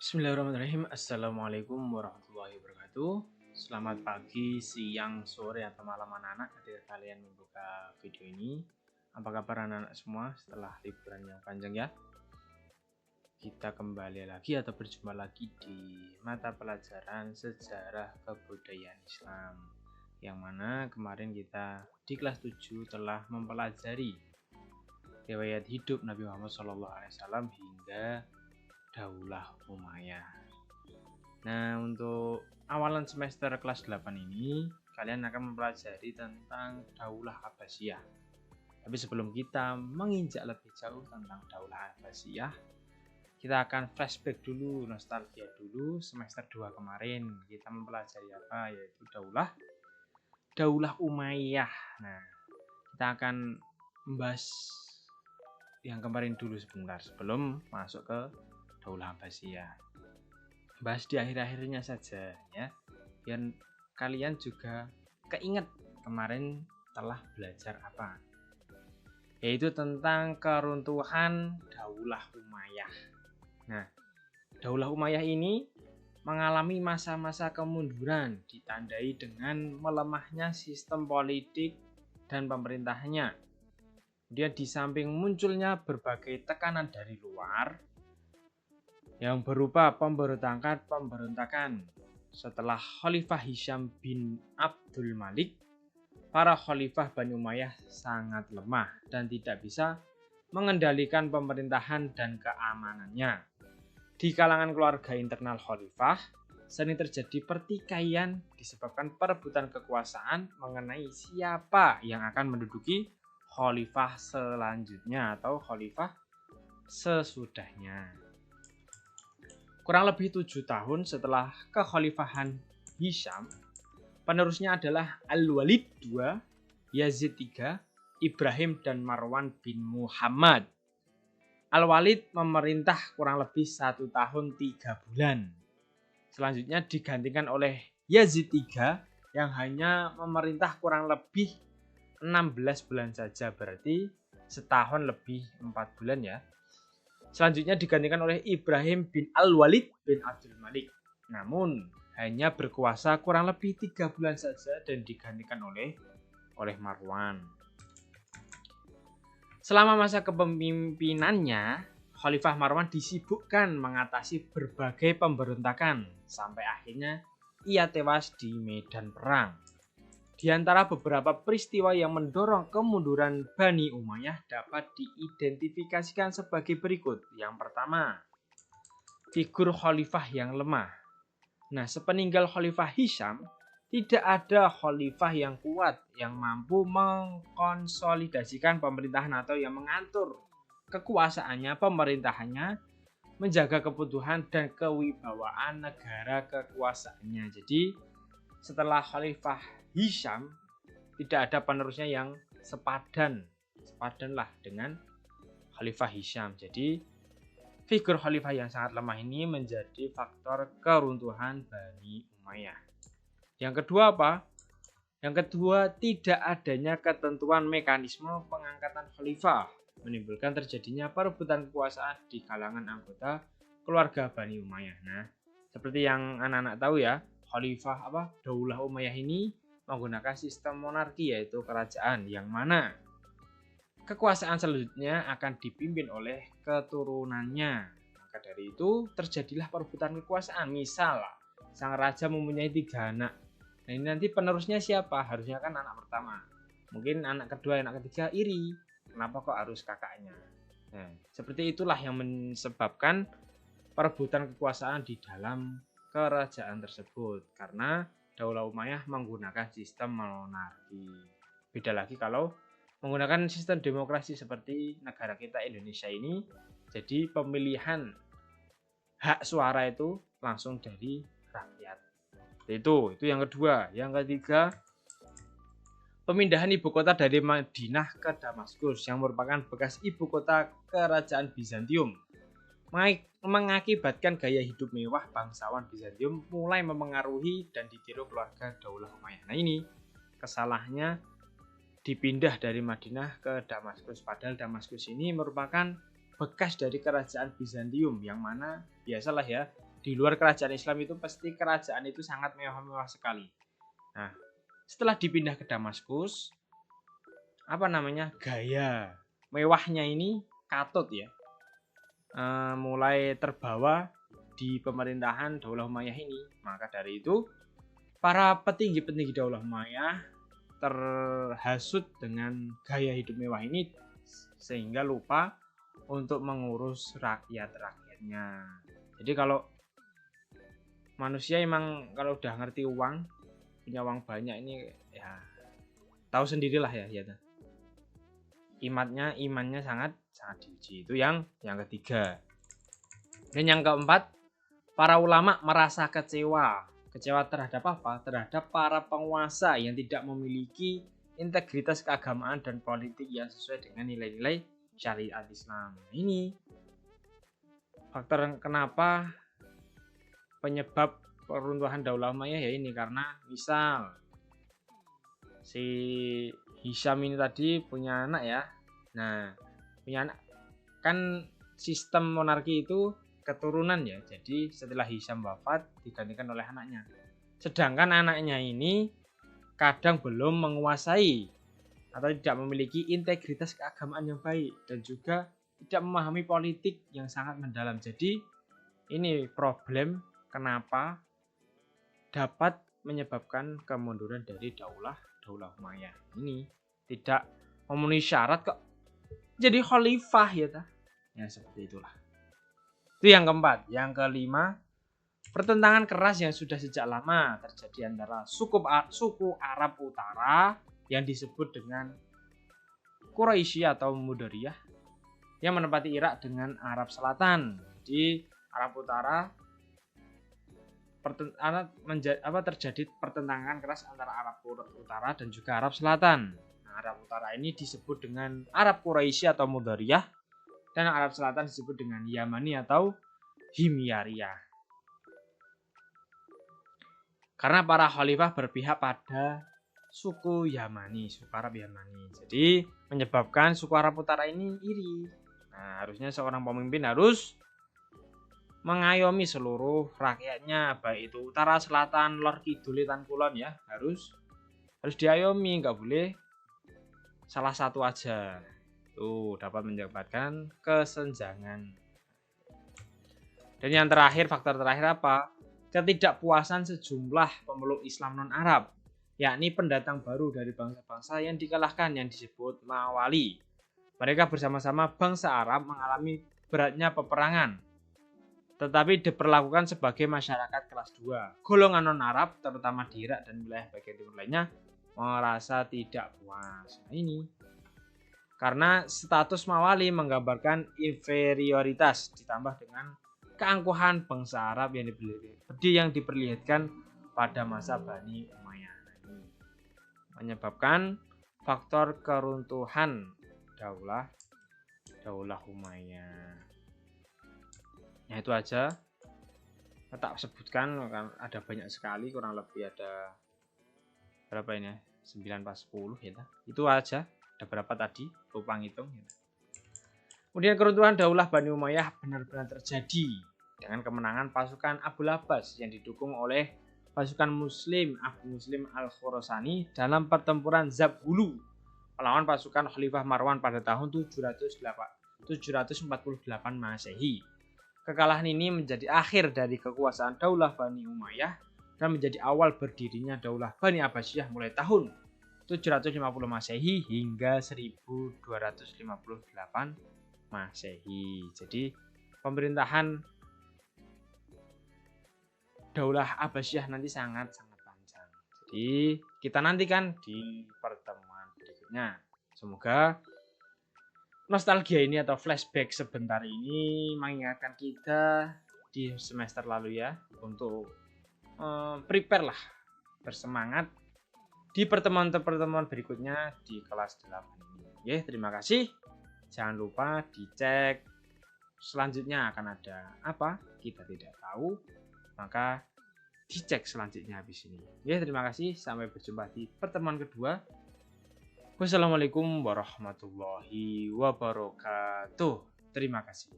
Bismillahirrahmanirrahim. Assalamualaikum warahmatullahi wabarakatuh. Selamat pagi, siang, sore, atau malam anak-anak ketika kalian membuka video ini. Apa kabar anak-anak semua setelah liburan yang panjang ya? Kita kembali lagi atau berjumpa lagi di mata pelajaran sejarah kebudayaan Islam, yang mana kemarin kita di kelas 7 telah mempelajari riwayat hidup Nabi Muhammad SAW hingga Daulah Umayyah. Nah, untuk awalan semester kelas 8 ini kalian akan mempelajari tentang Daulah Abbasiyah. Tapi sebelum kita menginjak lebih jauh tentang Daulah Abbasiyah, kita akan flashback dulu, nostalgia dulu. Semester 2 kemarin kita mempelajari apa? Yaitu Daulah Umayyah. Nah, kita akan membahas yang kemarin dulu sebentar sebelum masuk ke Daulah Abbasiyah. Bahas di akhir-akhirnya saja ya, biar kalian juga keinget kemarin telah belajar apa, yaitu tentang keruntuhan Daulah Umayyah. Nah, Daulah Umayyah ini mengalami masa-masa kemunduran ditandai dengan melemahnya sistem politik dan pemerintahnya. Kemudian di samping munculnya berbagai tekanan dari luar yang berupa pemberontakan. Setelah Khalifah Hisham bin Abdul Malik, para khalifah Bani Umayyah sangat lemah dan tidak bisa mengendalikan pemerintahan dan keamanannya. Di kalangan keluarga internal khalifah, sering terjadi pertikaian disebabkan perebutan kekuasaan mengenai siapa yang akan menduduki khalifah selanjutnya atau khalifah sesudahnya. Kurang lebih 7 tahun setelah kekhalifahan Hisham, penerusnya adalah Al-Walid II, Yazid III, Ibrahim dan Marwan bin Muhammad. Al-Walid memerintah kurang lebih 1 tahun 3 bulan. Selanjutnya digantikan oleh Yazid III yang hanya memerintah kurang lebih 16 bulan saja, berarti setahun lebih 4 bulan ya. Selanjutnya digantikan oleh Ibrahim bin Al-Walid bin Abdul Malik. Namun hanya berkuasa kurang lebih 3 bulan saja dan digantikan oleh Marwan. Selama masa kepemimpinannya, Khalifah Marwan disibukkan mengatasi berbagai pemberontakan sampai akhirnya ia tewas di medan perang. Di antara beberapa peristiwa yang mendorong kemunduran Bani Umayyah dapat diidentifikasikan sebagai berikut. Yang pertama, figur khalifah yang lemah. Nah, sepeninggal Khalifah Hisham, tidak ada khalifah yang kuat yang mampu mengkonsolidasikan pemerintahan atau yang mengatur kekuasaannya, pemerintahannya, menjaga kebutuhan dan kewibawaan negara kekuasaannya. Jadi, setelah Khalifah Hisham tidak ada penerusnya yang sepadanlah dengan Khalifah Hisham. Jadi figur khalifah yang sangat lemah ini menjadi faktor keruntuhan Bani Umayyah. Yang kedua apa? Yang kedua, tidak adanya ketentuan mekanisme pengangkatan khalifah menimbulkan terjadinya perebutan kekuasaan di kalangan anggota keluarga Bani Umayyah. Nah, seperti yang anak-anak tahu ya, khalifah Daulah Umayyah ini menggunakan sistem monarki, yaitu kerajaan yang mana kekuasaan selanjutnya akan dipimpin oleh keturunannya. Maka dari itu terjadilah perebutan kekuasaan. Misal sang raja mempunyai 3 anak. Nah, ini nanti penerusnya siapa? Harusnya kan anak pertama. Mungkin anak kedua, anak ketiga iri. Kenapa kok harus kakaknya? Nah, seperti itulah yang menyebabkan perebutan kekuasaan di dalam kerajaan tersebut, karena Daulah Umayyah menggunakan sistem monarki. Beda lagi kalau menggunakan sistem demokrasi seperti negara kita Indonesia ini, jadi pemilihan hak suara itu langsung dari rakyat. Itu yang kedua. Yang ketiga, pemindahan ibu kota dari Madinah ke Damaskus yang merupakan bekas ibu kota kerajaan Bizantium mengakibatkan gaya hidup mewah bangsawan Bizantium mulai memengaruhi dan ditiru keluarga Daulah Umayyah. Nah, ini kesalahannya dipindah dari Madinah ke Damaskus, padahal Damaskus ini merupakan bekas dari kerajaan Bizantium yang mana biasalah ya, di luar kerajaan Islam itu pasti kerajaan itu sangat mewah-mewah sekali. Nah, setelah dipindah ke Damaskus, gaya mewahnya ini katut ya, mulai terbawa di pemerintahan Daulah Umayyah ini. Maka dari itu para petinggi-petinggi Daulah Umayyah terhasut dengan gaya hidup mewah ini sehingga lupa untuk mengurus rakyat-rakyatnya. Jadi kalau manusia emang kalau udah ngerti uang, punya uang banyak ini ya tahu sendirilah ya. Imannya sangat diuji. Itu yang ketiga. Dan yang keempat, para ulama merasa kecewa. Kecewa terhadap apa? Terhadap para penguasa yang tidak memiliki integritas keagamaan dan politik yang sesuai dengan nilai-nilai syariat Islam. Ini faktor kenapa penyebab peruntuhan Daulah Umayyah ya ini, karena misal si Hisham ini tadi punya anak ya. Nah, punya anak kan sistem monarki itu keturunan ya. Jadi setelah Hisham wafat digantikan oleh anaknya. Sedangkan anaknya ini kadang belum menguasai atau tidak memiliki integritas keagamaan yang baik dan juga tidak memahami politik yang sangat mendalam. Jadi ini problem kenapa dapat menyebabkan kemunduran dari Daulah Umayyah ini. Tidak memenuhi syarat kok jadi khalifah ya ta. Ya seperti itulah. Itu yang keempat. Yang kelima, pertentangan keras yang sudah sejak lama terjadi antara suku Arab Utara yang disebut dengan Quraisy atau Mudariyah yang menempati Irak dengan Arab Selatan. Di Arab Utara terjadi pertentangan keras antara Arab Utara dan juga Arab Selatan. Nah, Arab Utara ini disebut dengan Arab Quraisy atau Mudariyah dan Arab Selatan disebut dengan Yamani atau Himyariyah. Karena para khalifah berpihak pada suku Arab Yamani. Jadi menyebabkan suku Arab Utara ini iri. Nah, harusnya seorang pemimpin harus mengayomi seluruh rakyatnya, baik itu utara, selatan, lor, kidul, dan kulon ya. Harus diayomi, nggak boleh salah satu aja. Tuh dapat menyebabkan kesenjangan. Dan yang terakhir, faktor terakhir apa? Ketidakpuasan sejumlah pemeluk Islam non-Arab, yakni pendatang baru dari bangsa-bangsa yang dikalahkan yang disebut Mawali. Mereka bersama-sama bangsa Arab mengalami beratnya peperangan, tetapi diperlakukan sebagai masyarakat kelas 2. Golongan non-Arab, terutama di Irak dan wilayah bagian timur lainnya, merasa tidak puas. Nah, ini karena status Mawali menggambarkan inferioritas ditambah dengan keangkuhan bangsa Arab yang diperlihatkan pada masa Bani Umayyah. Ini menyebabkan faktor keruntuhan Daulah Umayyah. Ya itu aja. Saya tak sebutkan, ada banyak sekali, kurang lebih ada berapa ini? 9 pas 10 ya. Itu aja. Ada berapa tadi? Lupa ngitung ya. Kemudian keruntuhan Daulah Bani Umayyah benar-benar terjadi dengan kemenangan pasukan Abul Abbas yang didukung oleh pasukan Muslim Abu Muslim Al-Khurasani dalam pertempuran Zabhulu melawan pasukan Khalifah Marwan pada tahun 748 Masehi. Kekalahan ini menjadi akhir dari kekuasaan Daulah Bani Umayyah dan menjadi awal berdirinya Daulah Bani Abbasiyah mulai tahun 750 Masehi hingga 1258 Masehi. Jadi pemerintahan Daulah Abbasiyah nanti sangat panjang. Jadi kita nantikan di pertemuan berikutnya. Semoga nostalgia ini atau flashback sebentar ini mengingatkan kita di semester lalu ya, untuk prepare lah, bersemangat di pertemuan berikutnya di kelas 8 ini. Ya, terima kasih. Jangan lupa dicek selanjutnya akan ada apa, kita tidak tahu, maka dicek selanjutnya habis ini. Ya, terima kasih. Sampai berjumpa di pertemuan kedua. Wassalamualaikum warahmatullahi wabarakatuh. Terima kasih.